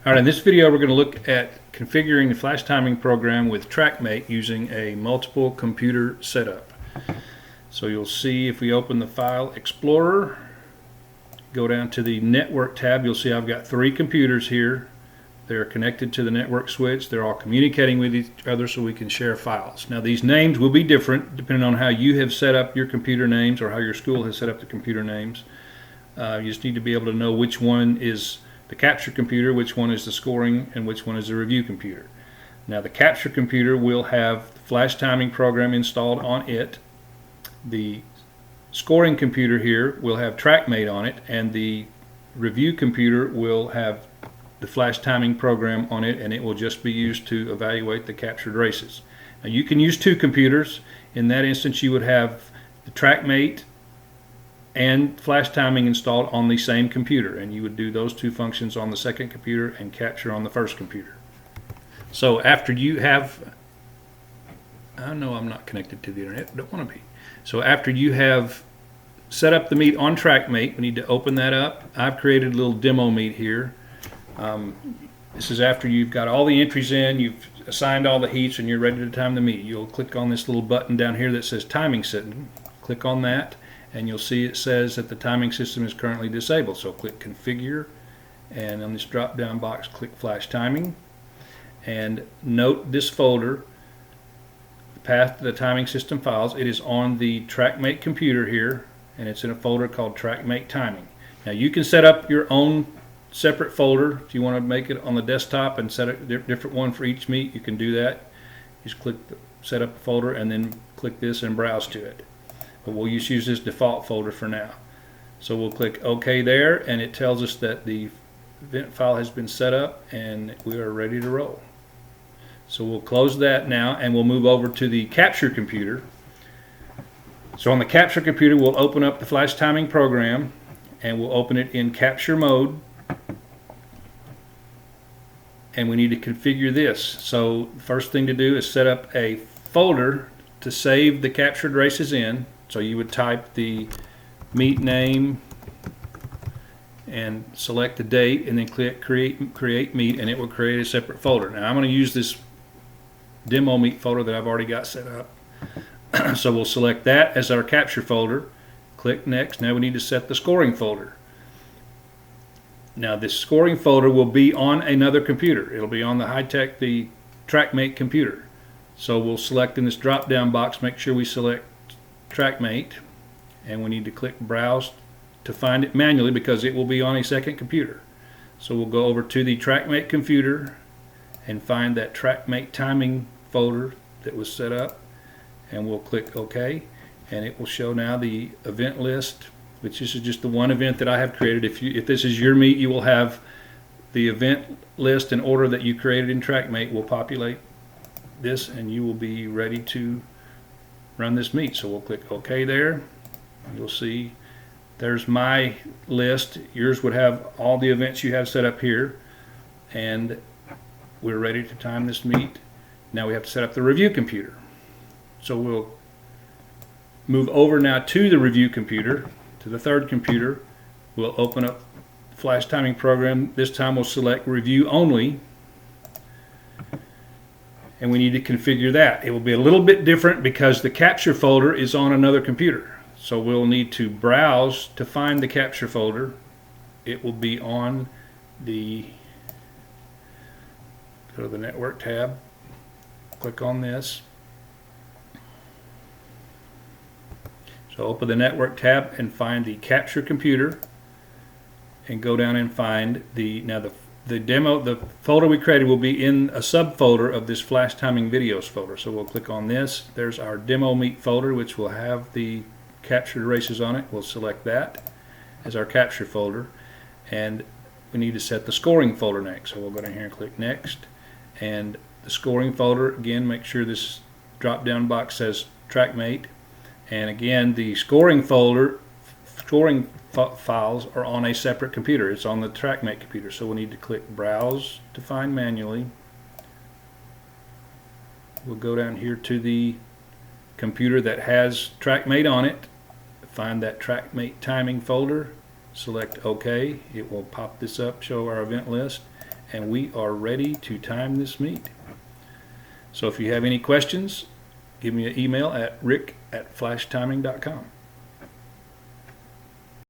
Alright, in this video we're going to look at configuring the flash timing program with TrackMate using a multiple computer setup. So you'll see if we open the File Explorer, go down to the Network tab, you'll see I've got 3 computers here. They're connected to the network switch. They're all communicating with each other so we can share files. Now these names will be different depending on how you have set up your computer names or how your school has set up the computer names. You just need to be able to know which one is the capture computer, which one is the scoring, and which one is the review computer. Now the capture computer will have the flash timing program installed on it. The scoring computer here will have TrackMate on it, and the review computer will have the flash timing program on it, and it will just be used to evaluate the captured races. Now you can use 2 computers. In that instance you would have the TrackMate and flash timing installed on the same computer, and you would do those 2 functions on the second computer and capture on the first computer. So after you have, I know I'm not connected to the internet, but don't want to be. So after you have set up the meet on TrackMate, we need to open that up. I've created a little demo meet here. This is after you've got all the entries in, you've assigned all the heats, and you're ready to time the meet. You'll click on this little button down here that says timing setting. Click on that, and you'll see it says that the timing system is currently disabled. So click Configure, and on this drop down box click Flash Timing, and note this folder, the path to the timing system files. It is on the TrackMate computer here, and it's in a folder called TrackMate Timing. Now you can set up your own separate folder if you want to make it on the desktop and set a different one for each meet. You can do that. Just click the set up a folder and then click this and browse to it. But we'll just use this default folder for now. So we'll click OK there, and it tells us that the event file has been set up and we are ready to roll. So we'll close that now, and we'll move over to the capture computer. So on the capture computer we'll open up the flash timing program, and we'll open it in capture mode, and we need to configure this. So the first thing to do is set up a folder to save the captured races in. So you would type the meet name and select the date, and then click create meet, and it will create a separate folder. Now I'm going to use this demo meet folder that I've already got set up. So we'll select that as our capture folder, click next. Now we need to set the scoring folder. Now this scoring folder will be on another computer. It'll be on the high-tech, the TrackMate computer. So we'll select in this drop down box, make sure we select TrackMate, and we need to click browse to find it manually because it will be on a second computer. So we'll go over to the TrackMate computer and find that TrackMate timing folder that was set up, and we'll click OK, and it will show now the event list, which this is just the one event that I have created. If this is your meet, you will have the event list in order that you created in TrackMate will populate this, and you will be ready to run this meet. So we'll click OK there. You'll see there's my list. Yours would have all the events you have set up here, and we're ready to time this meet. Now we have to set up the review computer. So we'll move over now to the review computer, to the third computer. We'll open up the flash timing program. This time we'll select review only, and we need to configure that. It will be a little bit different because the capture folder is on another computer. So we'll need to browse to find the capture folder. It will be on the, go to the network tab, click on this. So open the network tab and find the capture computer, and go down and find the, now the demo, the folder we created will be in a subfolder of this flash timing videos folder. So we'll click on this. There's our demo meet folder, which will have the captured races on it. We'll select that as our capture folder, and we need to set the scoring folder next. So we'll go down here and click next, and the scoring folder, again, make sure this drop down box says TrackMate, and again the scoring folder, scoring files are on a separate computer. It's on the TrackMate computer. So we'll need to click browse to find manually. We'll go down here to the computer that has TrackMate on it, find that TrackMate timing folder, select OK. It will pop this up, show our event list, and we are ready to time this meet. So if you have any questions, give me an email at rick@flashtiming.com.